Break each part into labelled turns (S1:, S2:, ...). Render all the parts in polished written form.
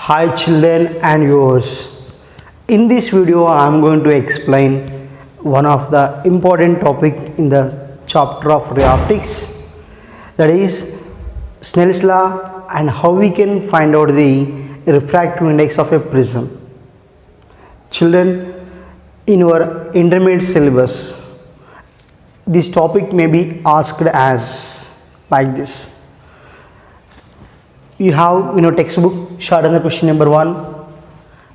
S1: Hi children and viewers. In this video I am going to explain one of the important topic in the chapter of ray optics, that is Snell's law and how we can find out the refractive index of a prism. Children, in your intermediate syllabus this topic may be asked as like this. You have in your textbook short answer question number 1,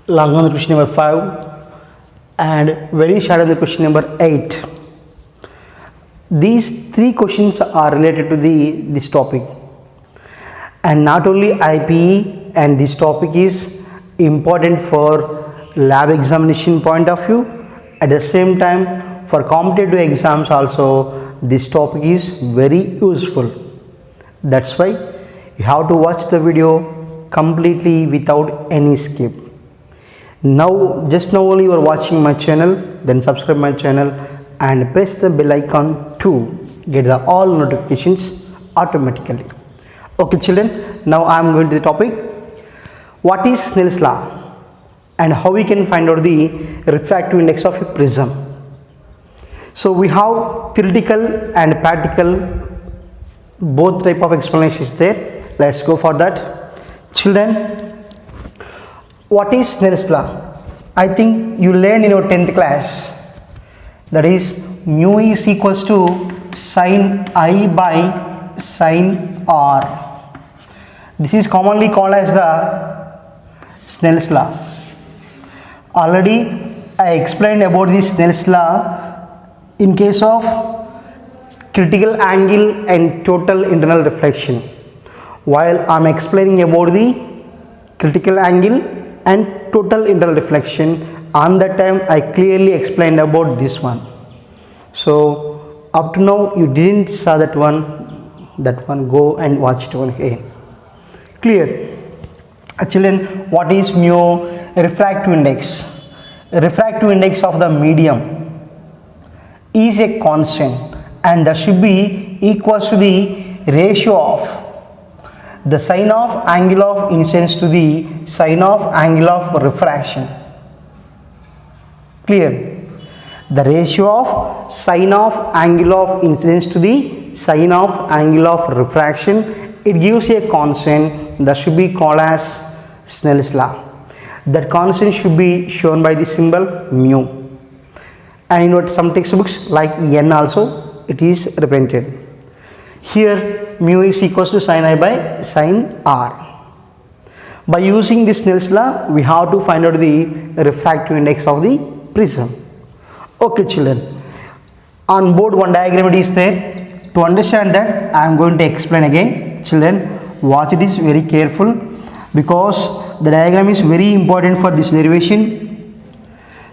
S1: long answer question number 5 and very short answer question number 8. These three questions are related to this topic, and not only IPE, and this topic is important for lab examination point of view. At the same time, for competitive exams also this topic is very useful. That's why you have to watch the video completely without any skip. Now just now only you are watching my channel, then subscribe my channel and press the bell icon to get the all notifications automatically. Okay children, now I am going to the topic. What is Snell's law and how we can find out the refractive index of a prism? So we have theoretical and practical both type of explanations there. Let's go for that. Children, what is Snell's law? I think you learned in your 10th class, that is mu is equals to sin I by sin R. This is commonly called as the Snell's law. Already I explained about this Snell's law in case of critical angle and total internal reflection. While I am explaining about the critical angle and total internal reflection, on that time I clearly explained about this one. So up to now you didn't saw that one go and watch it one again. Clear? Children, what is mu? Refractive index. Refractive index of the medium is a constant and that should be equals to the ratio of the sine of angle of incidence to the sine of angle of refraction. Clear? The ratio of sine of angle of incidence to the sine of angle of refraction, it gives a constant that should be called as Snell's law. That constant should be shown by the symbol mu, and in some textbooks like n also it is represented. Here mu is equals to sin I by sin R. By using this Snell's law we have to find out the refractive index of the prism. Okay children, on board one diagram it is there. To understand that I am going to explain again. Children, watch it is very careful because the diagram is very important for this derivation.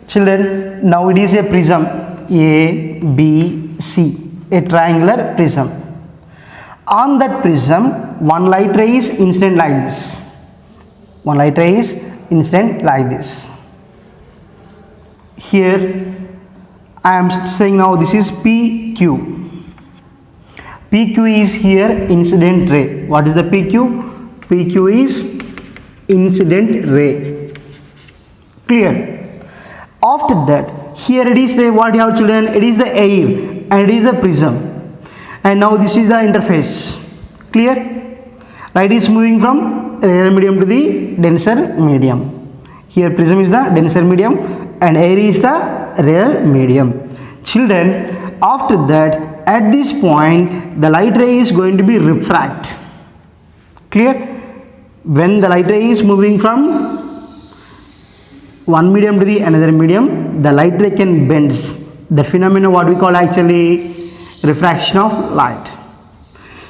S1: Children, now it is a prism A, B, C, a triangular prism. On that prism, one light ray is incident like this. One light ray is incident like this. Here I am saying now this is PQ. PQ is here incident ray. What is the PQ? PQ is incident ray. Clear? After that, here it is the what you have children? It is the air and it is the prism. And now this is the interface. Clear? Light is moving from rarer medium to the denser medium. Here prism is the denser medium and air is the rarer medium. Children, after that at this point the light ray is going to be refract. Clear? When the light ray is moving from one medium to the another medium, the light ray can bend. That phenomenon what we call actually refraction of light.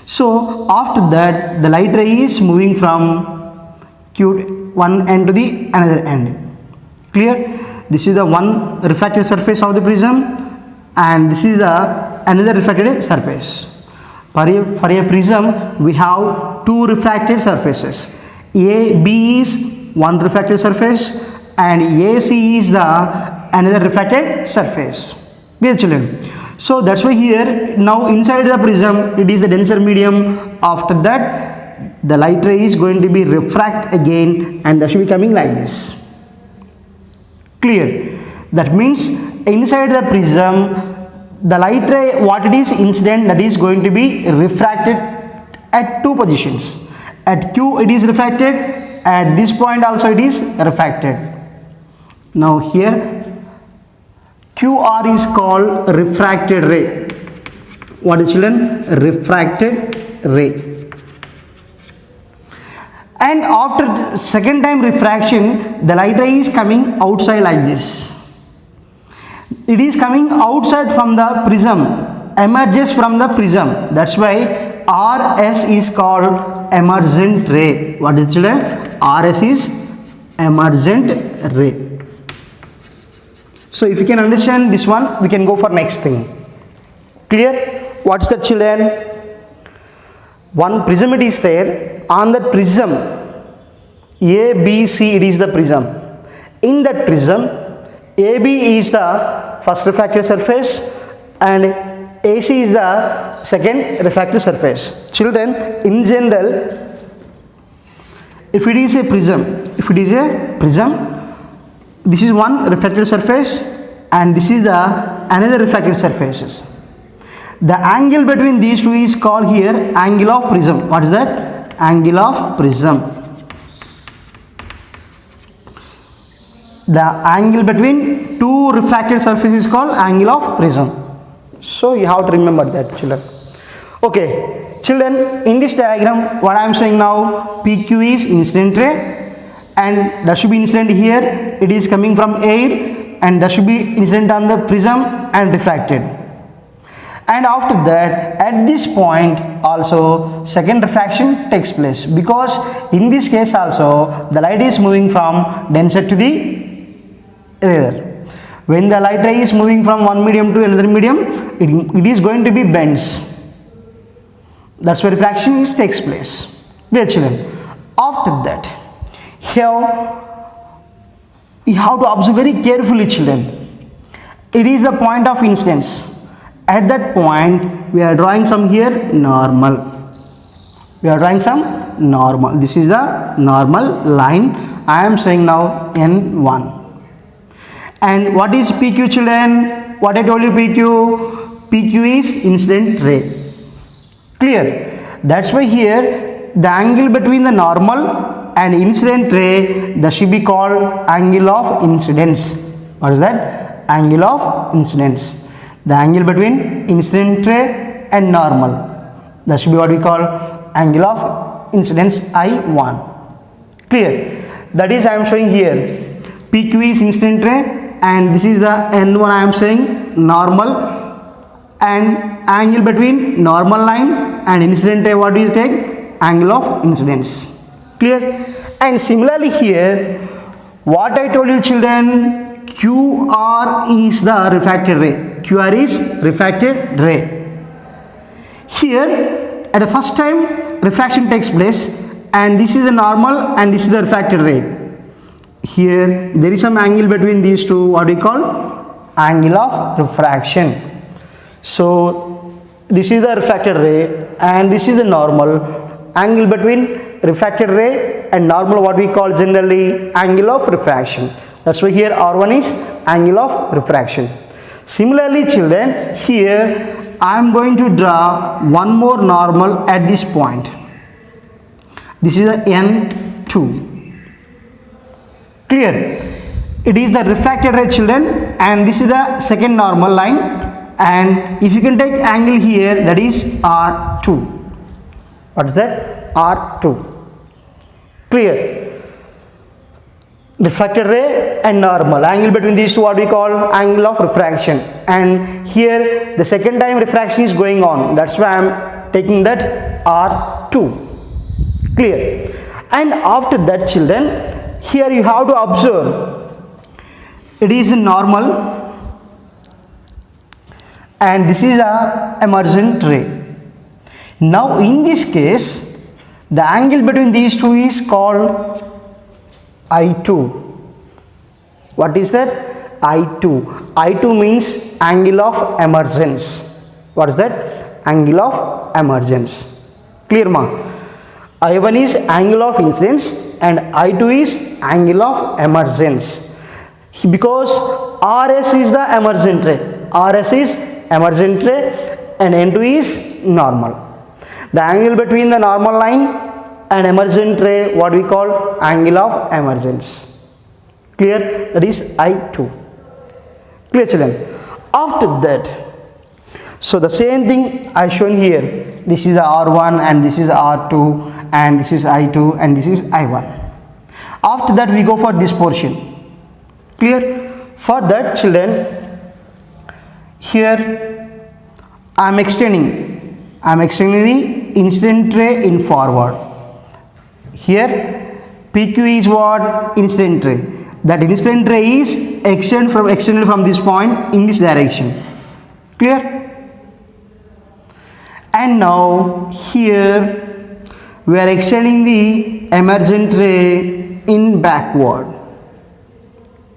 S1: So after that the light ray is moving from one end to the another end. Clear? This is the one refracted surface of the prism and this is the another refracted surface. For a prism we have two refracted surfaces. AB is one refracted surface and AC is the another refracted surface. Dear children, so that's why here now inside the prism it is the denser medium. After that the light ray is going to be refract again, and that should be coming like this. Clear? That means inside the prism, the light ray, what it is incident, that is going to be refracted at two positions. At Q it is refracted, at this point also it is refracted. Now here QR is called refracted ray. What is, children? Refracted ray. And after second time refraction, the light ray is coming outside like this. It is coming outside from the prism, emerges from the prism. That's why RS is called emergent ray. What is, children? RS is emergent ray. So if you can understand this one, we can go for next thing. Clear? What's the, children? One prism it is there. On the prism A, B, C, it is the prism. In that prism, AB is the first refractive surface and AC is the second refractive surface. Children, in general, if it is a prism, this is one refractive surface and this is the another refractive surfaces. The angle between these two is called here angle of prism. What is that? Angle of prism. The angle between two refracted surfaces is called angle of prism. So you have to remember that, children. Okay, children, in this diagram, what I am saying now, PQ is incident ray, and that should be incident here. It is coming from air, and that should be incident on the prism and refracted. And after that, at this point also second refraction takes place, because in this case also the light is moving from denser to the rarer. When the light ray is moving from one medium to another medium, it is going to be bends. That's where refraction takes place. Dear children, after that, here you have to observe very carefully, children. It is the point of incidence. At that point, we are drawing some here normal. We are drawing some normal. This is the normal line. I am saying now N1. And what is PQ, children? What I told you, PQ? PQ is incident ray. Clear? That's why here the angle between the normal and incident ray, that should be called angle of incidence. What is that? Angle of incidence. The angle between incident ray and normal, that should be what we call angle of incidence I1. Clear? That is I am showing here. PQ is incident ray and this is the N1 I am saying normal, and angle between normal line and incident ray, what do you take? Angle of incidence. Clear? And similarly here, what I told you, children, QR is the refracted ray. QR is refracted ray. Here at the first time refraction takes place, and this is the normal and this is the refracted ray. Here there is some angle between these two, what we call angle of refraction. So this is the refracted ray and this is the normal. Angle between refracted ray and normal, what we call generally angle of refraction. That's why here R1 is angle of refraction. Similarly, children, here I am going to draw one more normal at this point. This is the N2. Clear? It is the refracted ray, children, and this is the second normal line, and if you can take angle here, that is R2. What is that? R2. Clear? Refracted ray and normal, angle between these two, what we call angle of refraction, and here the second time refraction is going on, that's why I am taking that R2. Clear? And after that, children, here you have to observe, it is normal and this is a emergent ray. Now in this case, the angle between these two is called I2. What is that? I2. I2 means angle of emergence. What is that? Angle of emergence. Clear, ma? I1 is angle of incidence and I2 is angle of emergence. Because RS is the emergent ray, RS is emergent ray and N2 is normal. The angle between the normal line and emergent ray, what we call angle of emergence. Clear? That is I2. Clear, children? After that, so the same thing I shown here. This is the R1 and this is R2 and this is I2 and this is I1. After that we go for this portion. Clear? For that, children, here I am extending the incident ray in forward. Here PQ is what? Incident ray. That incident ray is extended from this point in this direction. Clear? And now here we are extending the emergent ray in backward.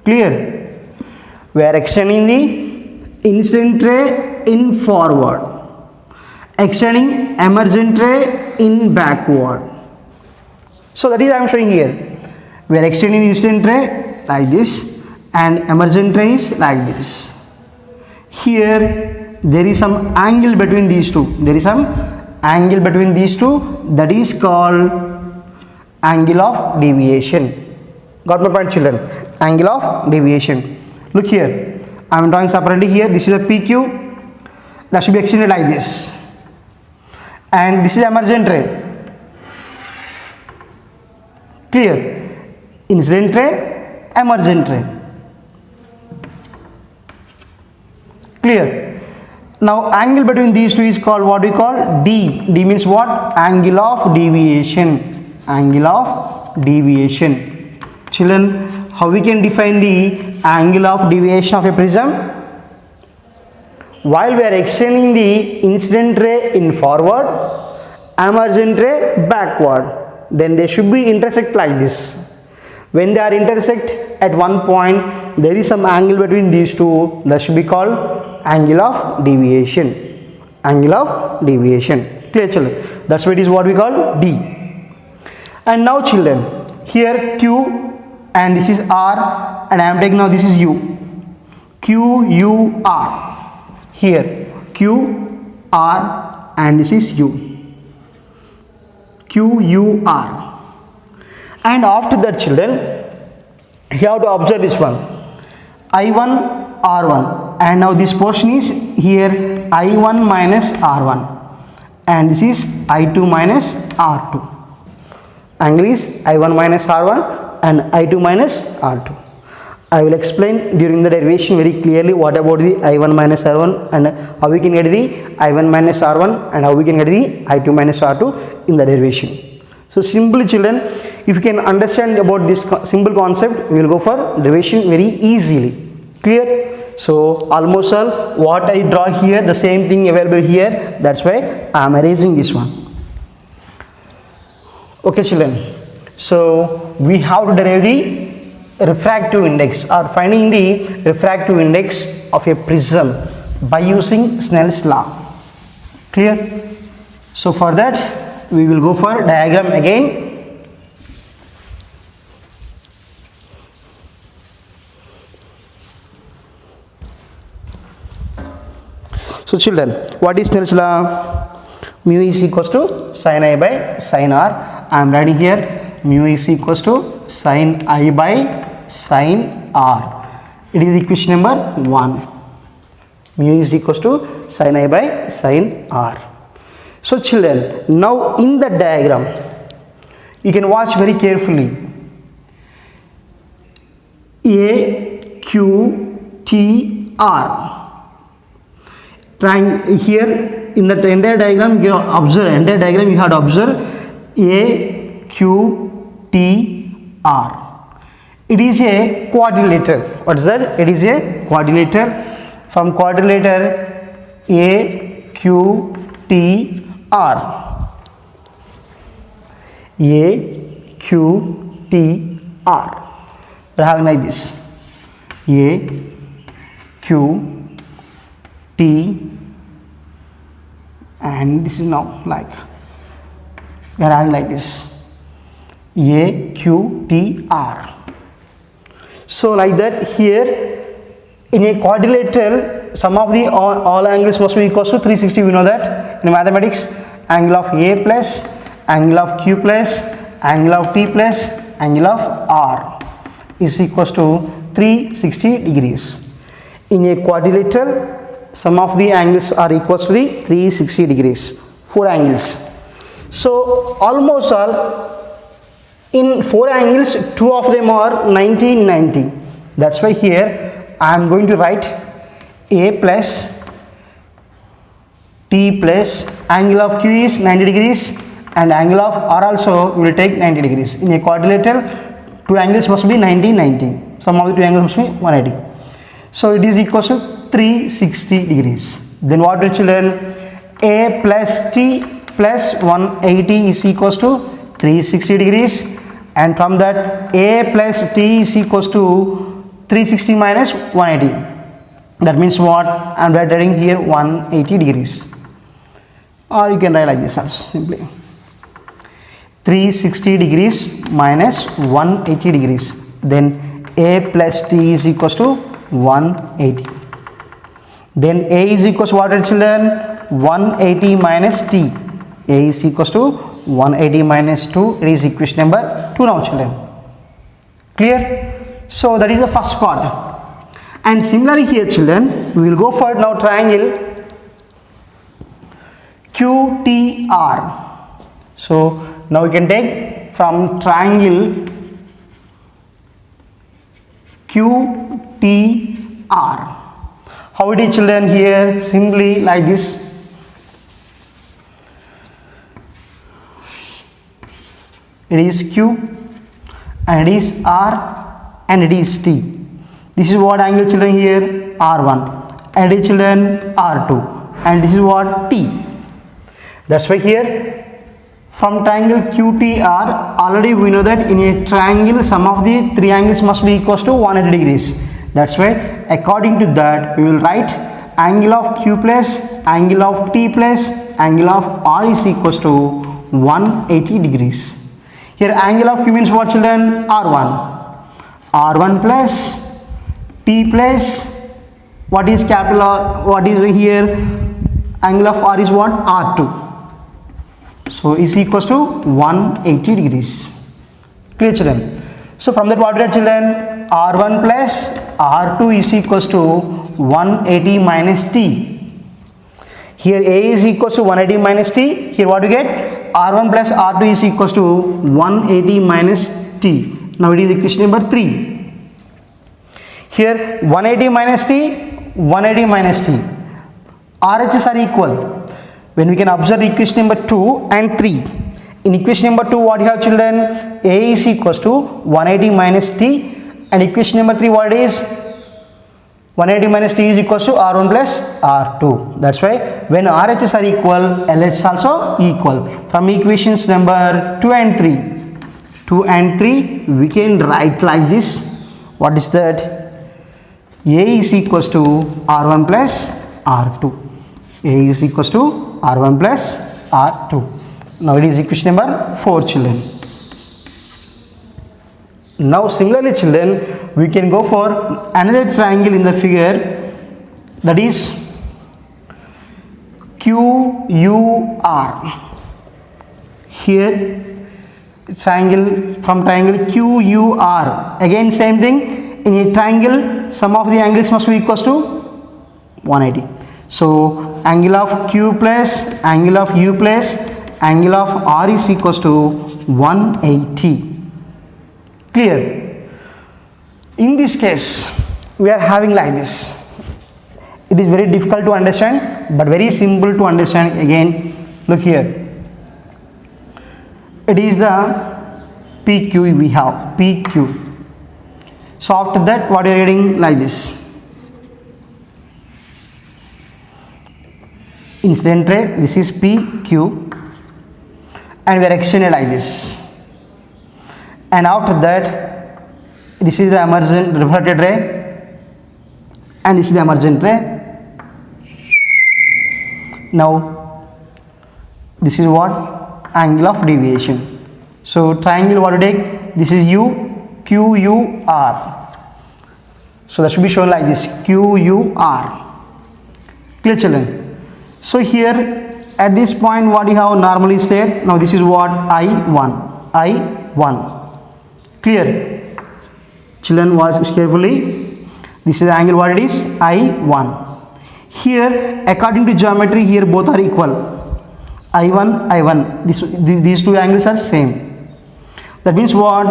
S1: Clear? We are extending the incident ray in forward, extending emergent ray in backward. So that is I am showing here. We are extending the incident ray like this and emergent ray is like this. Here there is some angle between these two. There is some angle between these two, that is called angle of deviation. Got my point, children? Angle of deviation. Look here, I am drawing separately here. This is a PQ that should be extended like this, and this is emergent ray. Clear? Incident ray, emergent ray. Clear? Now angle between these two is called what we call D. D means what? Angle of deviation. Angle of deviation. Children, how we can define the angle of deviation of a prism? While we are extending the incident ray in forward, emergent ray backward, then they should be intersect like this. When they are intersect at one point, there is some angle between these two, that should be called angle of deviation. Angle of deviation. Clear, children? That's what is what we call D. And now, children, here Q and this is R, and I am taking now this is U. Q, U, R. Here Q, R, and this is U. Q, U, R. And after that, children, you have to observe this one. I1, R1, and now this portion is here I1 minus R1, and this is I2 minus R2. Angle is I1 minus R1 and I2 minus R2. I will explain during the derivation very clearly what about the I1 minus R1 and how we can get the I1 minus R1 and how we can get the I2 minus R2 in the derivation. So simply, children, if you can understand about this simple concept, we will go for derivation very easily. Clear? So almost all what I draw here, the same thing available here, that's why I am erasing this one. Okay, children. So we have to derive the refractive index or finding the refractive index of a prism by using Snell's law. Clear? So for that we will go for diagram again. So children, what is Snell's law? Mu is equals to sin I by sin R. I am writing here mu is equals to sin I by sin R. It is equation number 1. Mu is equals to sin I by sin R. So children, now in the diagram, you can watch very carefully. A, Q, T, R. Trying here in the entire diagram, you have to observe A, Q, T, R. It is a quadrilateral. What is that? It is a quadrilateral. From quadrilateral A, Q, T, R. A, Q, T, R. We are having like this. A, Q, T, and this is now like we are having like this, AQTR. So like that, here in a quadrilateral, sum of the all angles must be equal to 360. We know that in mathematics, angle of A plus angle of Q plus angle of T plus angle of R is equals to 360 degrees. In a quadrilateral, sum of the angles are equals to the 360 degrees, 4 angles. So almost all, in 4 angles, 2 of them are 90 90. That's why here I am going to write A plus T plus angle of Q is 90 degrees and angle of R also will take 90 degrees. In a quadrilateral, 2 angles must be 90 90. Sum of the 2 angles must be 180. So it is equal to 360 degrees. Then what will children? A plus T plus 180 is equals to 360 degrees, and from that A plus T is equals to 360 minus 180. That means what? I am writing here 180 degrees, or you can write like this also simply 360 degrees minus 180 degrees. Then A plus T is equals to 180. Then A is equals to what, children? 180 minus T. A is equals to 180 minus 2. It is equation number 2 now, children. Clear? So that is the first part. And similarly here, children, we will go for now triangle QTR. So now we can take from triangle QTR. How it is, children? Here simply like this. It is Q and it is R and it is T. This is what angle, children? Here R1, and it is, children, R2, and this is what T. That's why here from triangle QTR, already we know that in a triangle sum of the 3 angles must be equals to 180 degrees. That's why according to that we will write angle of Q plus angle of T plus angle of R is equals to 180 degrees. Here angle of Q means what, children? R1. R1 plus T plus what is capital R? What is the here? Angle of R is what? R2. So is equals to 180 degrees. Clear, children? So from that what we have, children? R1 plus R2 is equals to 180 minus T. Here A is equals to 180 minus T. Here what we get? R1 plus R2 is equals to 180 minus T. Now it is equation number 3. Here 180 minus T, 180 minus T. RHS are equal. When we can observe equation number 2 and 3. In equation number 2 what you have, children? A is equals to 180 minus T, and equation number 3 what is? 180 minus T is equals to R1 plus R2. That's why when RHS are equal, LHS also equal. From equations number 2 and 3 we can write like this. What is that? A is equals to R1 plus R2. A is equals to R1 plus R2. Now it is equation number 4, children. Now similarly, children, we can go for another triangle in the figure, that is QUR. Here triangle, from triangle QUR, again same thing. In a triangle sum of the angles must be equals to 180. So angle of Q plus angle of U plus angle of R is equals to 180. Clear? In this case we are having like this. It is very difficult to understand but very simple to understand. Again look here, it is the PQ we have, PQ. So after that what you are getting like this. Incident ray, this is PQ, and we are extended like this. And after that this is the emergent reflected ray, and this is the emergent ray. Now this is what? angle of deviation. So triangle what to take? This is U, Q, U, R. So that should be shown like this, Q, U, R. Clear children? So here at this point what you have normally is there. Now this is what I1, I1. Clear? Children watch carefully. This is the angle what it is, I1. Here according to geometry here both are equal. I1, I1, these two angles are same. That means what?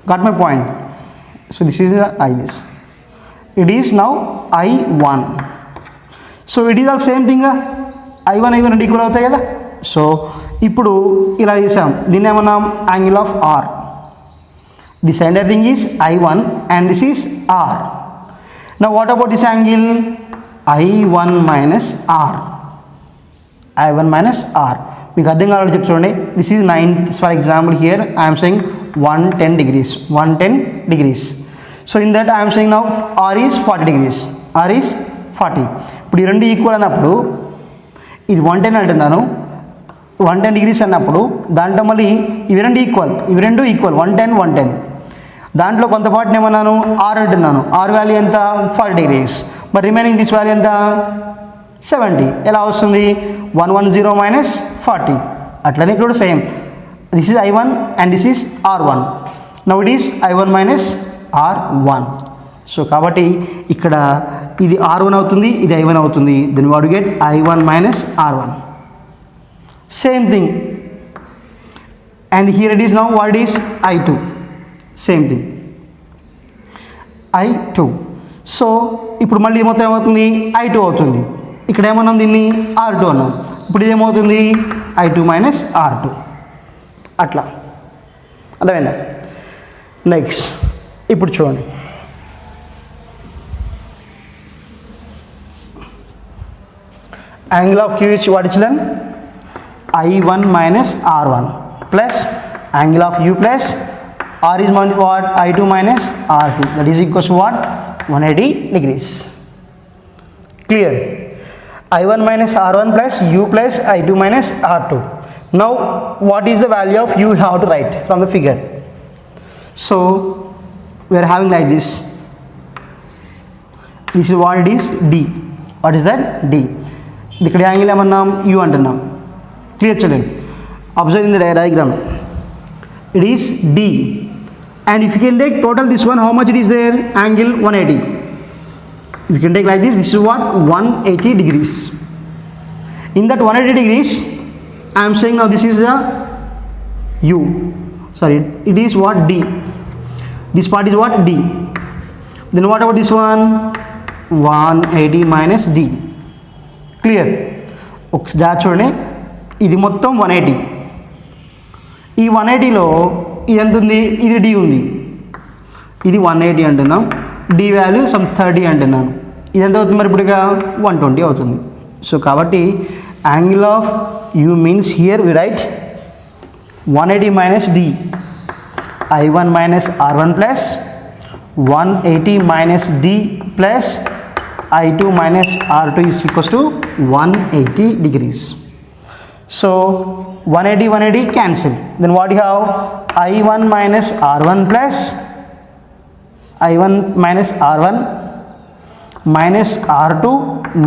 S1: Got my point? So this is the I this. It is now I1. So it is all same thing. I1, I1 అంటే equal అవుతాయి కదా. So ఇప్పుడు ఇలా చేసాం, దీన్ని ఏమన్నాం angle of R. The centre thing is I1 and this is R. Now what about this angle? I1 minus R. I1 minus R. మీకు అర్థం కావాలని చెప్పి చూడండి. This is 90, for example here I'm saying 110 degrees, 110 degrees. So in that I'm saying now R is 40 degrees, R is 40. ఇప్పుడు ఈ రెండు equal అన్నప్పుడు ఇది 110 అంటున్నాను, 110 degrees అన్నప్పుడు దాంట్లో మళ్ళీ ఇవి రెండు ఈక్వల్, 110, 110. దాంట్లో కొంత పార్ట్ని ఏమన్నాను R అంటున్నాను, R వాల్యూ ఎంత 40 degrees, మరి రిమైనింగ్ దిస్ వాల్యూ ఎంత 70. ఎలా వస్తుంది? 110 minus 40. అట్లనే ఇక్కడ same, this is I1 and this is R1. Now it is I1 minus R1. So కాబట్టి ఇక్కడ ఇది R1 అవుతుంది, ఇది I1 అవుతుంది. Then what do get I1 minus R1. Same thing. And here it is now what is I2. Same thing I2. So ఇప్పుడు మళ్ళీ మొత్తం ఏమవుతుంది? I2 అవుతుంది. ఇక్కడ ఏమన్నాం దీన్ని R2 అన్నాం. ఇప్పుడు ఇది ఏమవుతుంది? I2 minus R2. అట్లా అర్థమైందా? నెక్స్ట్ ఇప్పుడు చూడండి, angle of Q is what is then? I1 minus R1 plus angle of U plus R is what? I2 minus R2. That is equals to what? 180 degrees. Clear? I1 minus R1 plus U plus I2 minus R2. Now what is the value of U? You have to write from the figure. So we are having like this. This is what it is, D. What is that? D. ఇక్కడ angle ఏమన్నాం? U అంటున్నాం. Clear చూడండి, observe in the diagram. It is D. And if you can take total this one, how much it is there? Angle 180. If you can take like this, this is what? 180 degrees. In that 180 degrees, I am saying now this is the U. Sorry, it is what? D. This part is what? D. Then what about this one? 180 minus D. Clear? ఒకసారి చూడండి, ఇది మొత్తం 180. ఈ 180లో ఇది ఎంత ఉంది? ఇది D ఉంది. ఇది 180 అంటున్నాం, D వాల్యూ సమ్ 30 అంటున్నాను. ఇది ఎంత అవుతుంది మరి? ఇప్పుడు 120 అవుతుంది. సో కాబట్టి angle of U means here we write 180 minus D, I1 minus R1 plus 180 minus D plus I2 minus R2 is equals to 180 degrees. So 180, 180 cancel. Then what you have? I1 minus R1 plus I1 minus R1 minus R2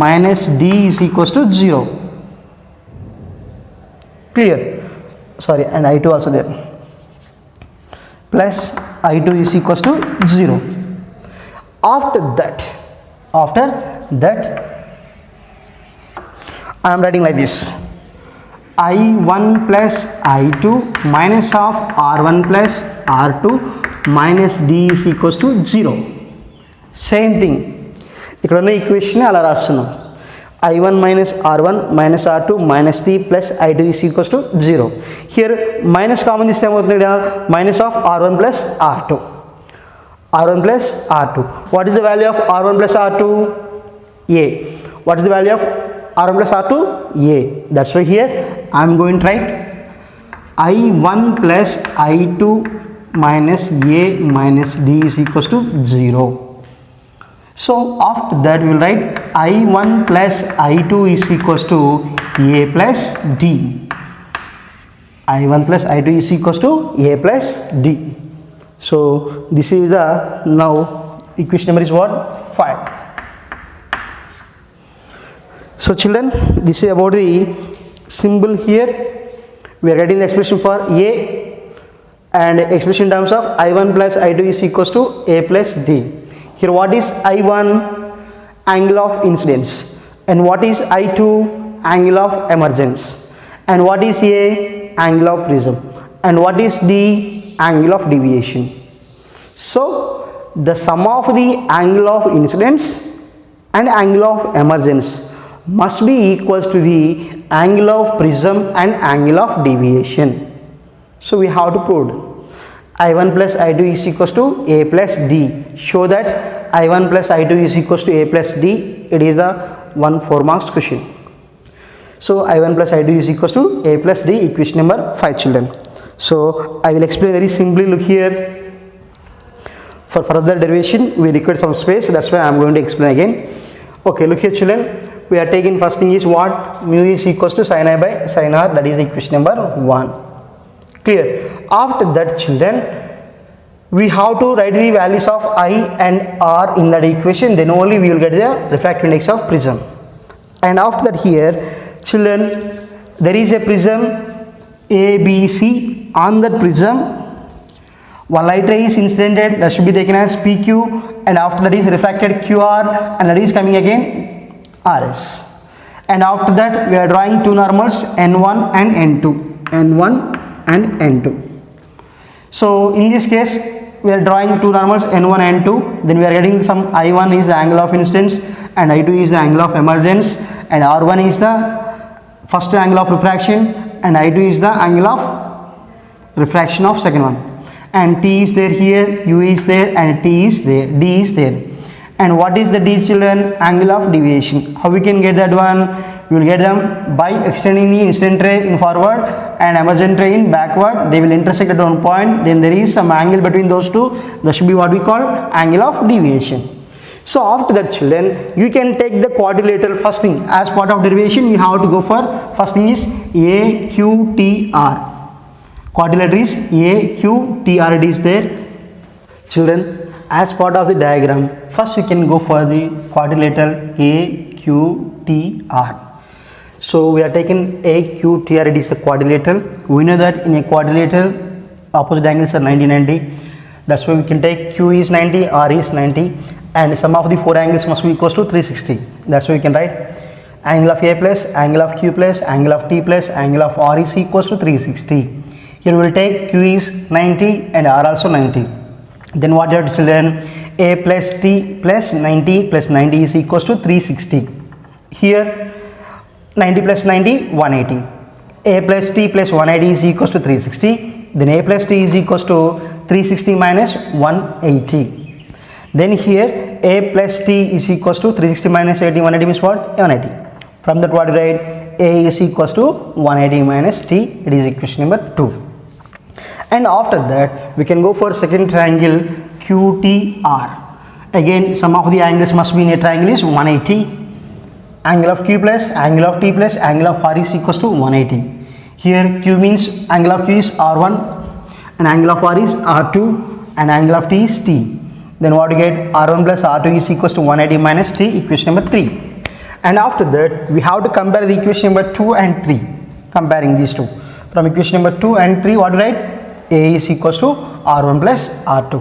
S1: minus D is equals to 0. Clear? Sorry, and I2 also there. Plus I2 is equals to 0. After that I am writing like this, I1 plus I2 minus of R1 plus R2 minus D is equals to 0. Same thing, ఇక్కడ ఉన్న equation అలా రాస్తున్నాం. I1 minus R1 minus R2 minus D plus I2 is equals to 0. Here minus common తీస్తే ఏమవుతుంది? minus of R1 plus R2. R1 plus R2. What is the value of R1 plus R2? A. What is the value of R1 plus R2? A. That's why here I am going to write I1 plus I2 minus A minus D is equals to 0. So after that we will write I1 plus I2 is equals to A plus D. I1 plus I2 is equals to A plus D. So this is the now equation number is what? 5. So children, this is about the symbol here. We are getting the expression for A and expression in terms of I1 plus I2 is equals to A plus D. Here what is I1? Angle of incidence. And what is I2? Angle of emergence. And what is A? Angle of prism. And what is D? Angle of deviation. So the sum of the angle of incidence and angle of emergence must be equal to the angle of prism and angle of deviation. So we have to prove I1 plus I2 is equals to A plus D. Show that I1 plus I2 is equals to A plus D. It is the 1 4 marks question. So I1 plus I2 is equals to A plus D, equation number 5 children. So I will explain very simply. Look here, for further derivation we require some space, that's why I am going to explain again. Okay, look here children, we are taking first thing is what? Mu is equals to sin I by sin R, that is equation number 1. Clear? After that children, we have to write the values of I and R in that equation, then only we will get the refractive index of prism. And after that here children, there is a prism ABC. On that prism one light ray is incidented, that should be taken as PQ, and after that is refracted QR, and that is coming again RS. And after that we are drawing two normals N1 and N2, N1 and N2. So in this case we are drawing two normals N1 and N2, then we are getting some I1 is the angle of incidence and I2 is the angle of emergence, and R1 is the first angle of refraction and I2 is the angle of refraction of second one, and T is there here, U is there, and T is there, D is there. And what is the D children? Angle of deviation. How we can get that one? We will get them by extending the incident ray in forward and emergent ray in backward. They will intersect at one point, then there is some angle between those two, that should be what we call angle of deviation. So after that children, you can take the quadrilateral first thing. As part of derivation you have to go for first thing is AQTR. Quadrilateral is AQTR, it is there children. As part of the diagram, first you can go for the quadrilateral AQTR. So we are taking AQTR, it is a quadrilateral. We know that in a quadrilateral opposite angles are 90-90. That's why we can take Q is 90, R is 90, and sum of the four angles must be equals to 360. That's why we can write angle of A plus, angle of Q plus, angle of T plus, angle of R is equals to 360. Here we will take Q is 90 and R also 90. Then what are children? A plus T plus 90 is equals to 360. Here 90 plus 90, 180. A plus T plus 180 is equals to 360. Then A plus T is equals to 360 minus 180. Then here A plus T is equals to 360 minus 80, 180 means what? 180. From that what we write? A is equals to 180 minus T, it is equation number 2. And after that we can go for second triangle QTR. Again sum of the angles must be in a triangle is 180. Angle of Q plus, angle of T plus, angle of R is equals to 180. Here Q means angle of Q is R1 and angle of R is R2 and angle of T is T. Then what you get? R1 plus R2 is equals to 180 minus T, equation number 3. And after that we have to compare the equation number 2 and 3, comparing these two. From equation number 2 and 3 what do you write? A is equals to R1 plus R2.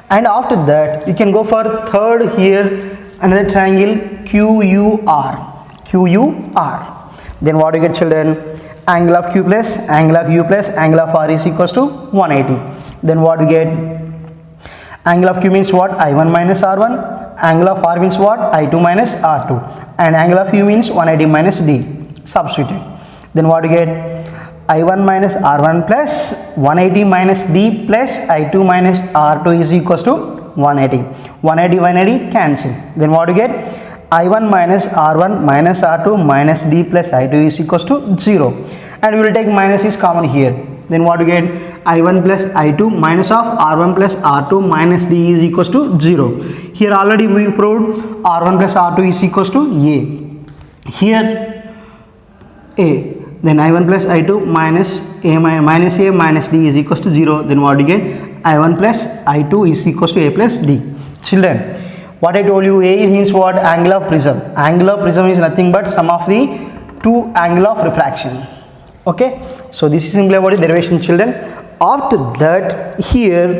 S1: And after that you can go for third here, another triangle QUR. Then what do you get children? Angle of Q plus, angle of U plus, angle of R is equals to 180. Then what do you get? Angle of Q means what? I1 minus R1. Angle of R means what? I2 minus R2. And angle of U means 180 minus D. Substitute. Then what do you get? I1 minus R1 plus 180 minus D plus I2 minus R2 is equals to 180. 180 cancel. Then what do you get? I1 minus R1 minus R2 minus D plus I2 is equals to 0. And we will take minus is common here. Then what do you get? I1 plus I2 minus of R1 plus R2 minus D is equals to 0. Here already we proved R1 plus R2 is equals to A. Here A. then I1 plus I2 minus a minus d is equals to 0. Then what do you get? I1 plus I2 is equals to a plus d. Children, what I told you, a means what? Angle of prism. Angle of prism is nothing but sum of the two angle of refraction. Okay, so this is simply about the derivation, children. After that, here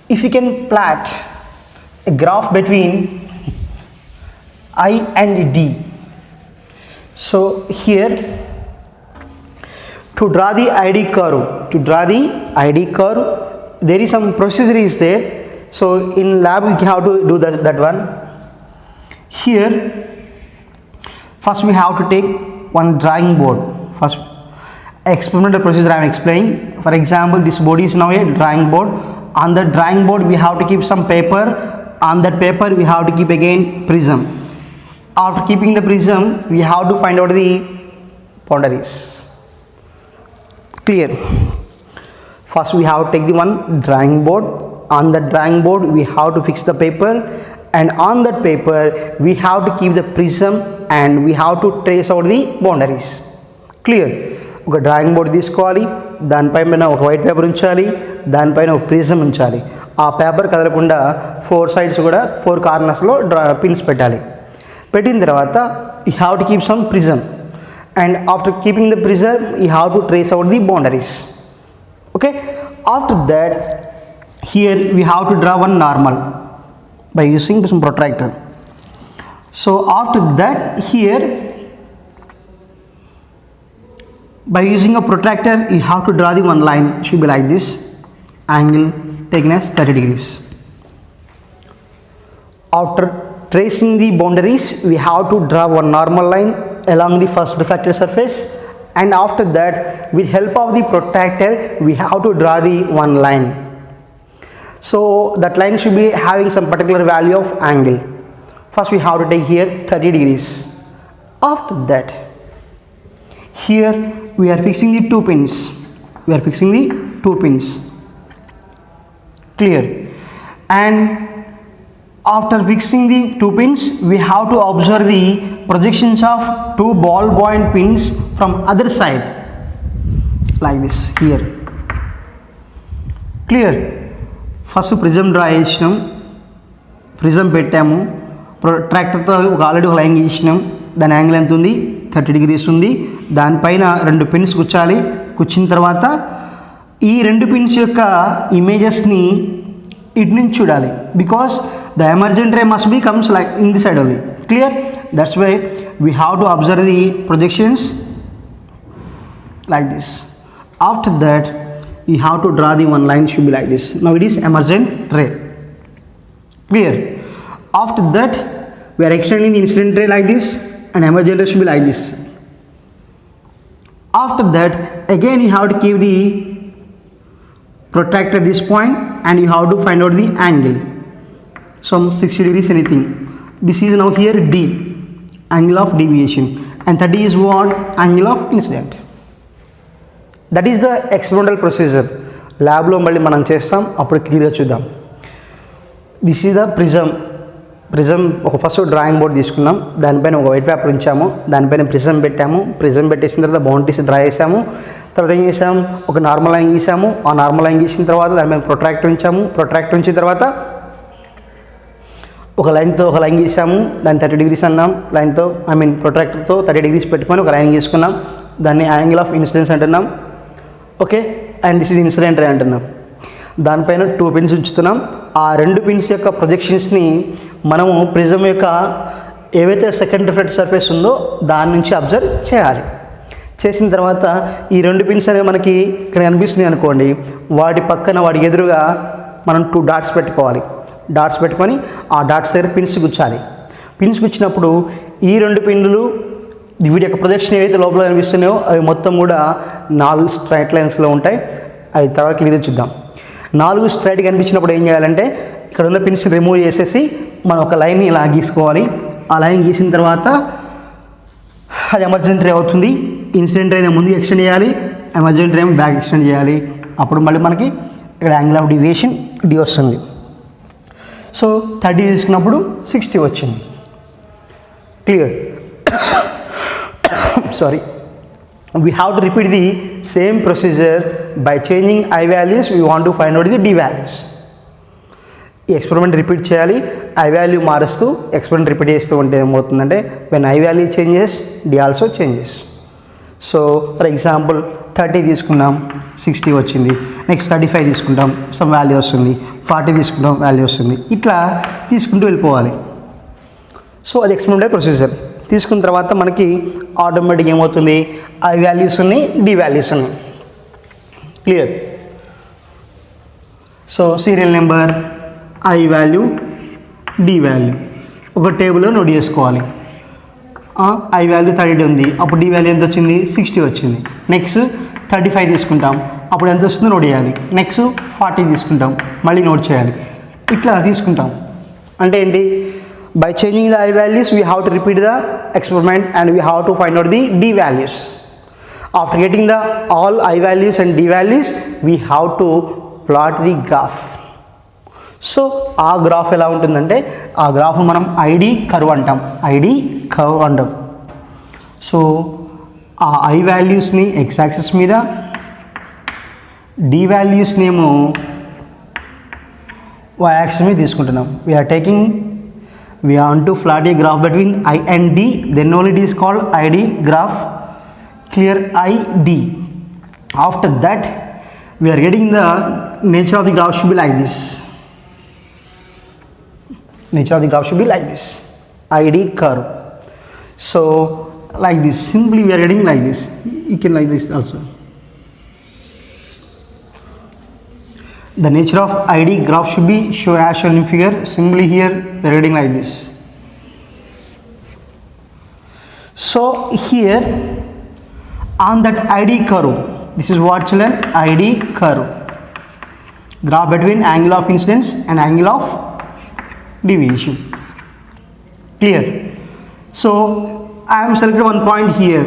S1: if you can plot a graph between I and D. So here, to draw the ID curve, there is some procedure is there. So in lab we have to do that one. Here first we have to take one drawing board. First experimental procedure I am explaining. For example, this board is now a drawing board. On the drawing board we have to keep some paper. On that paper we have to keep again prism. After keeping the prism, we have to find out the boundaries. Clear? First we have to take the one drawing board. On the drawing board we have to fix the paper, and on that paper we have to keep the prism and we have to trace out the boundaries. Clear? ఒక drawing board తీసుకోవాలి, దానిపైన ఒక white paper ఉంచాలి, దానిపైన ఒక prism ఉంచాలి. ఆ paper కదలకుండా 4 సైడ్స్ కూడా 4 కార్నర్స్లో పిన్స్ పెట్టాలి. పెట్టిన తర్వాత you have to keep some prism, and after keeping the prism you have to trace out the boundaries. Okay, after that here we have to draw one normal by using some protractor. So after that, here by using a protractor you have to draw the one line. It should be like this, angle taken as 30 degrees. After tracing the boundaries we have to draw one normal line along the first refracted surface, and after that with help of the protractor we have to draw the one line. So that line should be having some particular value of angle. First we have to take here 30 degrees. After that, here we are fixing the 2 pins. Clear? And after fixing the 2 pins we have to observe the projections of 2 ball point pins from other side, like this here. Clear? First prism draw చేసినాం, prism పెట్టాము, ప్రొట్రాక్టర్తో already ఒక line గీసినాం. దాని angle ఎంత ఉంది? 30 degrees ఉంది. దానిపైన 2 pins కూర్చాలి. కూర్చిన తర్వాత ఈ 2 పిన్స్ యొక్క ఇమేజెస్ని ఇటు నుంచి చూడాలి, because the emergent ray must be comes like in the side only. Clear? That's why we have to observe the projections like this. After that you have to draw the one line, should be like this. Now it is emergent ray. Clear? After that we are extending the incident ray like this, and emergent ray should be like this. After that again you have to keep the protractor at this point, and you have to find out the angle, some 60 degrees anything. This is now here D, angle of deviation, and 30 is what? Angle of incident. That is the experimental procedure. ల్యాబ్లో మళ్ళీ మనం చేస్తాం, అప్పుడు క్లియర్గా చూద్దాం. This is the prism ఒక first drawing board తీసుకున్నాం, దానిపైన ఒక వైట్ పేపర్ ఉంచాము, దానిపైన ప్రిజం పెట్టాము. ప్రిజం పెట్టేసిన తర్వాత బౌండరీస్ డ్రా చేసాము. తర్వాత ఏం చేసాము? ఒక నార్మల్ లైన్ గీసాము. ఆ నార్మల్ లైన్ గీసిన తర్వాత దానిపైన ప్రొట్రాక్టర్ ఉంచాము. ప్రొట్రాక్టర్ ఉంచిన తర్వాత ఒక లైన్తో ఒక లైన్ గీసాము, దాన్ని 30 degrees అన్నాం. లైన్తో ప్రొట్రాక్టర్తో 30 degrees పెట్టుకొని ఒక లైన్ గీసుకున్నాం. దాన్ని యాంగిల్ ఆఫ్ ఇన్సిడెన్స్ అంటున్నాం. Okay, and this is incident ray అంటున్నాం. దానిపైన 2 పిన్స్ ఉంచుతున్నాం. ఆ 2 పిన్స్ యొక్క ప్రొజెక్షన్స్ని మనము ప్రిజం యొక్క ఏవైతే సెకండ్ రిఫ్లెక్ట్ సర్ఫేస్ ఉందో దాని నుంచి అబ్జర్వ్ చేయాలి. చేసిన తర్వాత ఈ 2 పిన్స్ అనేవి మనకి ఇక్కడ కనిపిస్తున్నాయి అనుకోండి, వాటి పక్కన వాటి ఎదురుగా మనం 2 డాట్స్ పెట్టుకోవాలి. డాట్స్ పెట్టుకొని ఆ డాట్స్ దగ్గర పిన్స్ గుచ్చాలి. పిన్స్ గుచ్చినప్పుడు ఈ 2 పిన్లు వీటి యొక్క ప్రొజెక్షన్ ఏవైతే లోపల కనిపిస్తున్నాయో అవి మొత్తం కూడా 4 స్ట్రైట్ లైన్స్లో ఉంటాయి. అవి తర్వాత క్లియర్ చూద్దాం. 4 స్ట్రైట్ కనిపించినప్పుడు ఏం చేయాలంటే ఇక్కడ ఉన్న పిన్స్ రిమూవ్ చేసేసి మనం ఒక లైన్ని ఇలా గీసుకోవాలి. ఆ లైన్ గీసిన తర్వాత అది ఎమర్జెంట్ రే అవుతుంది. ఇన్సిడెంట్ రేని ముందు ఎక్స్టెండ్ చేయాలి, ఎమర్జెంట్ రే బ్యాక్ ఎక్స్టెండ్ చేయాలి. అప్పుడు మళ్ళీ మనకి ఇక్కడ యాంగిల్ ఆఫ్ డీవియేషన్ డి వస్తుంది. సో 30 తీసుకున్నప్పుడు 60 వచ్చింది. Clear? sorry, we have to repeat the same procedure. By changing I values, we want to find out the D values. ఈ ఎక్స్పెరిమెంట్ రిపీట్ చేయాలి. ఐ వాల్యూ మారుస్తూ ఎక్స్పెరిమెంట్ రిపీట్ చేస్తూ ఉంటే ఏమవుతుందంటే when I value changes D also changes. So for example 30 తీసుకున్నాం, 60 వచ్చింది. Next 35 తీసుకుంటాం, some value వస్తుంది. 40 తీసుకుంటాం, వాల్యూ వస్తుంది. ఇట్లా తీసుకుంటూ వెళ్ళిపోవాలి. సో అది ఎక్స్పెరిమెంట్ ప్రొసీజర్. తీసుకున్న తర్వాత మనకి ఆటోమేటిక్ ఏమవుతుంది, ఐ వాల్యూస్ ఉన్నాయి, డి వాల్యూస్ ఉన్నాయి. Clear? So serial number, I value, D value ఒక టేబుల్లో నోట్ చేసుకోవాలి. ఐ వాల్యూ 30 ఉంది, అప్పుడు డి వాల్యూ ఎంత వచ్చింది, 60 వచ్చింది. నెక్స్ట్ 35 తీసుకుంటాం, అప్పుడు ఎంత వస్తుందో నోట్ చేయాలి. నెక్స్ట్ 40 తీసుకుంటాం, మళ్ళీ నోట్ చేయాలి. ఇట్లా తీసుకుంటాం. అంటే ఏంటి, by changing the I values we have to repeat the experiment and we have to find out the D values. After getting the all I values and D values we have to plot the graph. So ఆ graph ఎలా ఉంటుందంటే, ఆ graph మనం ID curve అంటాం. ID curve అంటాం. So ఆ I వాల్యూస్ని x axis మీద, డి వాల్యూస్ని ఏమో వై యాక్సిస్ మీద తీసుకుంటున్నాం. we want to plot a graph between I and D, then only it is called ID graph. Clear? ID. After that we are getting the nature of the graph should be like this. Nature of the graph should be like this, ID curve. So like this, simply we are getting like this. You can like this also. The nature of ID graph should be shown as shown in figure. Simply here we are getting like this. So here on that ID curve, this is what children, ID curve, graph between angle of incidence and angle of deviation. Clear? So I am selected one point here.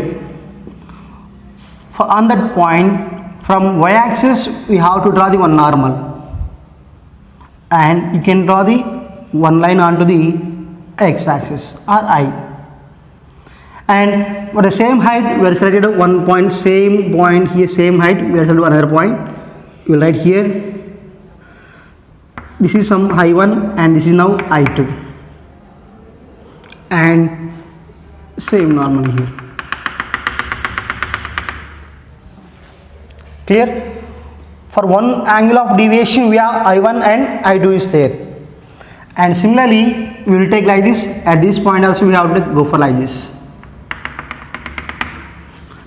S1: For on that point, from y-axis we have to draw the one normal, and you can draw the one line onto the x-axis or I. And for the same height we are selected one point, same point here, same height we are selected another point. You will write here, this is some I1 and this is now I2, and same normal here. Clear? For one angle of deviation we have I1 and I2 is there, and similarly we will take like this. At this point also we have to go for like this,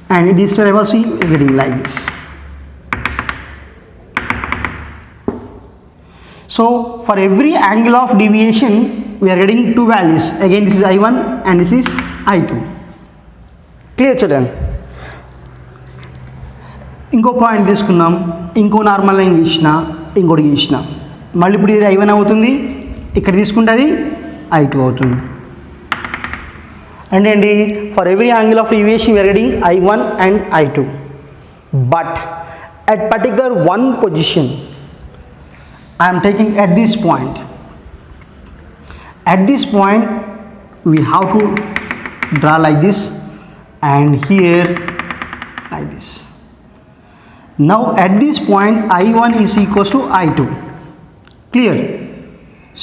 S1: and it is also getting like this. So for every angle of deviation we are getting two values. Again this is I1 and this is I2. Clear children? ఇంకో point తీసుకున్నాం, ఇంకో normal line గీసిన, ఇంకోటి గీసిన, మళ్ళీ ఇప్పుడు ఇది I1 అవుతుంది, ఇక్కడ తీసుకుంటే అది I2 అవుతుంది. అంటే ఏంటి, for every angle of deviation we are getting I1 and I2, but at particular one position I am taking at this point. At this point we have to draw like this, and here like this. Now at this point I1 is equals to I2. Clear?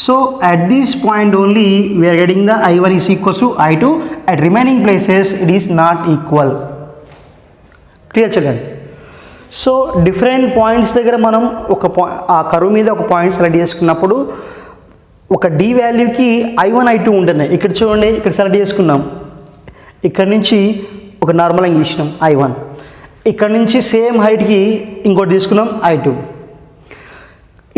S1: So at this point only we are getting the I1 is equals to I2. At remaining places it is not equal. Clear children? So different points దగ్గర మనం ఆ curve మీద ఒక point select చేసుకున్నప్పుడు ఒక D వాల్యూకి I1 I2 ఉంటున్నాయి. ఇక్కడ చూడండి, ఇక్కడ సెలెక్ట్ చేసుకున్నాం, ఇక్కడ నుంచి ఒక నార్మల్ లైన్ గీసినాం I1, ఇక్కడ నుంచి సేమ్ హైట్కి ఇంకోటి తీసుకున్నాం I2.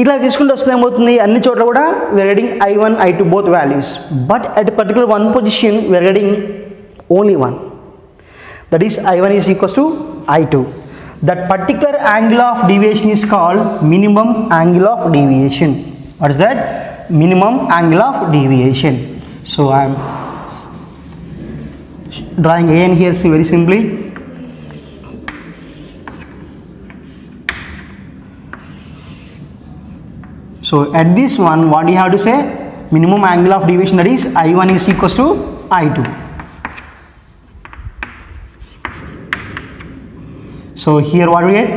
S1: ఇట్లా తీసుకుంటూ వస్తే ఏమవుతుంది, అన్ని చోట్ల కూడా we're getting I1 I2 both values, but at particular one position we're getting only one, that is I1 is equals to I2. That particular angle of deviation is called minimum angle of deviation. What is that? Minimum angle of deviation. So I am drawing again here, see very simply. So at this one what you have to say, minimum angle of deviation, that is I1 is equals to I2. So here what we get,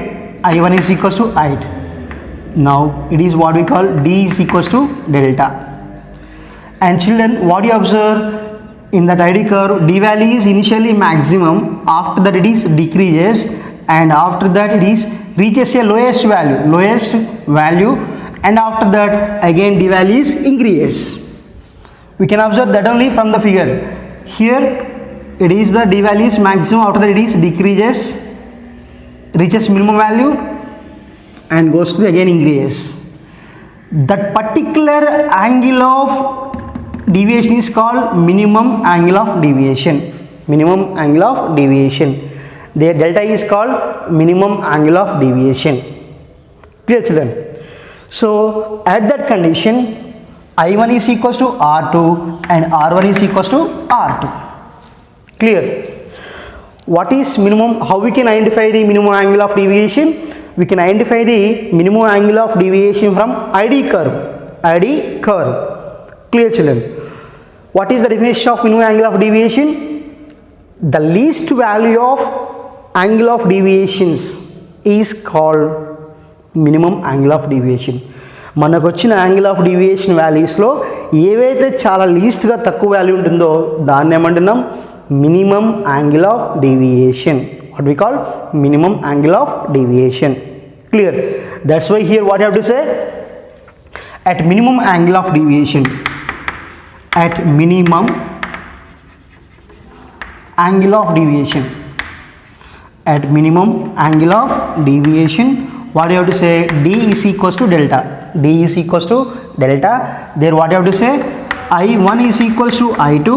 S1: I1 is equals to I2. Now it is what we call D is equals to delta. And children, what you observe in that ID curve, D value is initially maximum, after that it is decreases, and after that it is reaches a lowest value, and after that again D value is increases. We can observe that only from the figure. Here it is the D value is maximum, after that it is decreases, reaches minimum value, and goes to again increases. That particular angle of deviation is called minimum angle of deviation. Minimum angle of deviation. Their delta is called minimum angle of deviation. Clear, children? So at that condition, I1 is equals to R2 and R1 is equals to R2. Clear? What is minimum? How we can identify the minimum angle of deviation? We can identify the minimum angle of deviation from ID curve. ID curve. Clear, children? What is the definition of minimum angle of deviation? The least value of angle of deviations is called minimum angle of deviation. మనకు వచ్చిన angle of deviation వాల్యూస్లో ఏవైతే చాలా లీస్ట్గా తక్కువ value ఉంటుందో దాన్ని ఏమంటున్నాం, minimum angle of deviation. What we call minimum angle of deviation. Clear? That's why here what you have to say, at minimum angle of deviation, at minimum angle of deviation, at minimum angle of deviation, what you have to say, D is equals to delta. D is equals to delta. There what you have to say, I1 is equals to I2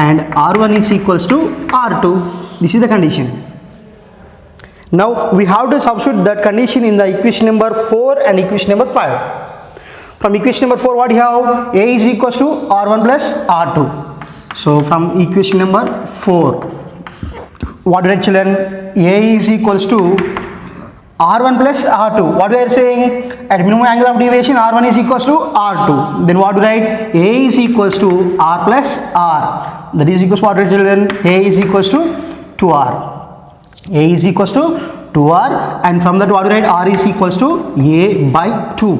S1: and R1 is equals to R2. This is the condition. Now we have to substitute that condition in the equation number 4 and equation number 5. From equation number 4, what you have? A is equals to R1 plus R2. So from equation number 4, what do you write, children? A is equals to R1 plus R2. What we are saying? At minimum angle of deviation, R1 is equals to R2. Then what do you write? A is equals to R plus R. That is equals to what, children? A is equals to 2R. A is equals to 2R, and from that what do you write? R is equals to A by 2.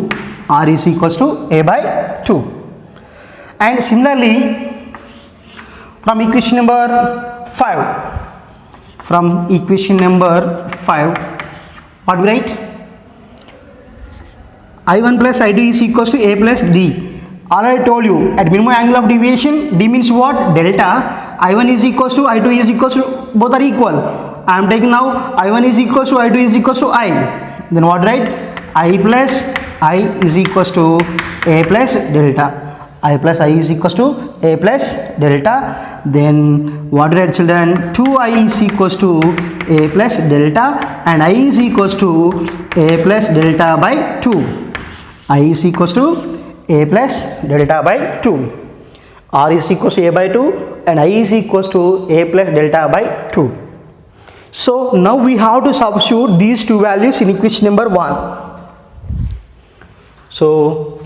S1: R is equals to A by 2. And similarly, from equation number 5, what we write? I1 plus I2 is equals to A plus D. Already told you, at minimum angle of deviation, D means what? Delta. I1 is equals to I2 is equals to, both are equal. I am taking now I1 is equals to I2 is equals to I. Then what write? I plus I is equals to A plus delta. I plus I is equals to A plus delta. Then what write, children? 2I is equals to A plus delta, and I is equals to A plus delta by 2. I is equals to A plus delta by 2. R is equals to A by 2 and I is equals to A plus delta by 2. So now we have to substitute these two values in equation number 1. So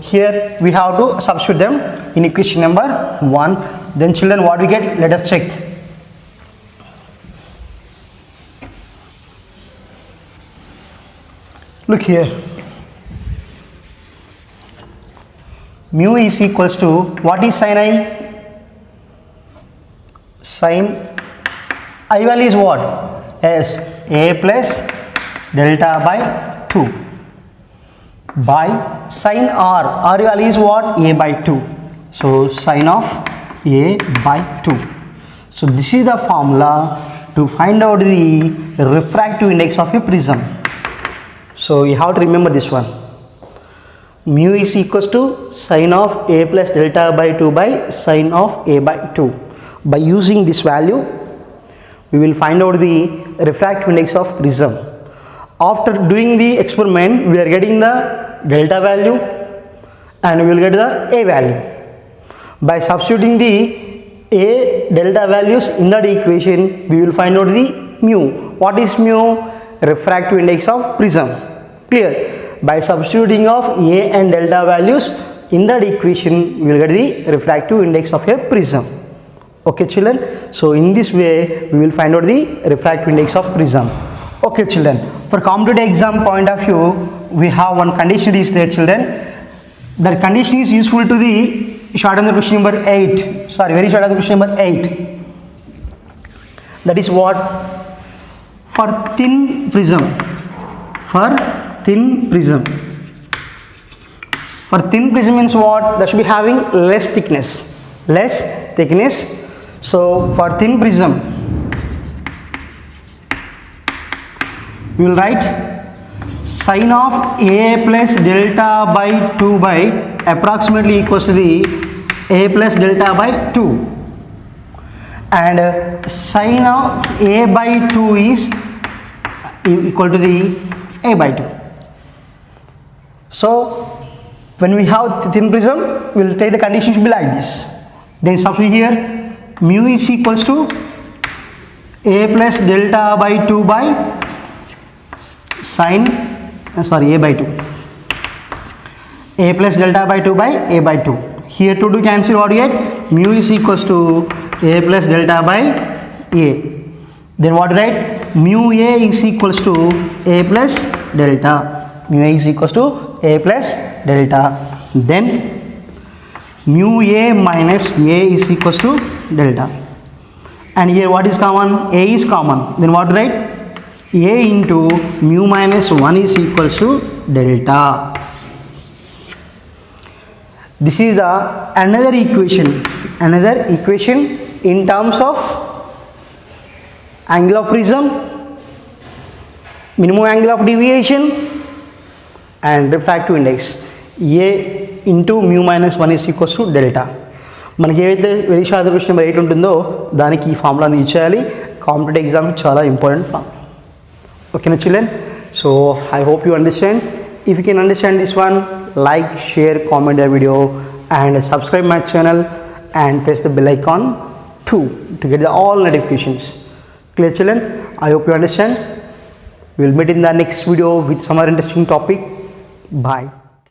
S1: here we have to substitute them in equation number 1. Then children, what we get? Let us check. Look here. Mu is equals to, what is sin I? Sin I value is what? Yes, A plus delta by 2 by sin R. R value is what? A by 2. So sin of A by 2. So this is the formula to find out the refractive index of a prism. So you have to remember this one. Mu is equals to sin of A plus delta by 2 by sin of A by 2. By using this value, we will find out the refractive index of prism. After doing the experiment, we are getting the delta value and we will get the A value. By substituting the A delta values in that equation, we will find out the mu. What is mu? Refractive index of prism. Clear? By substituting of A and delta values in that equation, we will get the refractive index of a prism. Okay, children? So in this way, we will find out the refractive index of prism. Okay children, for competitive exam point of view, we have one condition is there children. That condition is useful to the short answer question number 8. Sorry, very short answer question number 8. That is what? For thin prism. For thin prism. For thin prism means what? That should be having less thickness. Less thickness. So for thin prism, we will write sine of A plus delta by 2 by approximately equals to the A plus delta by 2, and sine of A by 2 is equal to the A by 2. So when we have thin prism, we will take the condition should be like this. Then substitute here, mu is equals to A plus delta by 2 by sine, A by 2. A plus delta by 2 by A by 2. Here 2 to cancel, what you get? Mu is equals to A plus delta by A. Then what write? Mu A is equals to A plus delta. Mu A is equals to A plus delta. Then mu A minus A is equals to delta. And here what is common? A is common. Then what write? A into mu minus 1 is equals to delta. This is the another equation in terms of angle of prism, minimum angle of deviation, and refractive index. A into mu minus 1 is equals to delta. మనకి ఏదైతే very short question number 8 ఉంటుందో దానికి ఈ ఫార్ములాని use చేయాలి. Competitive exam చాలా important form. Okay children, so I hope you understand. If you can understand this one, like, share, comment the video and subscribe my channel and press the bell icon too to get the all notifications. Clear children? I hope you understand. We will meet in the next video with some other interesting topic. Bye.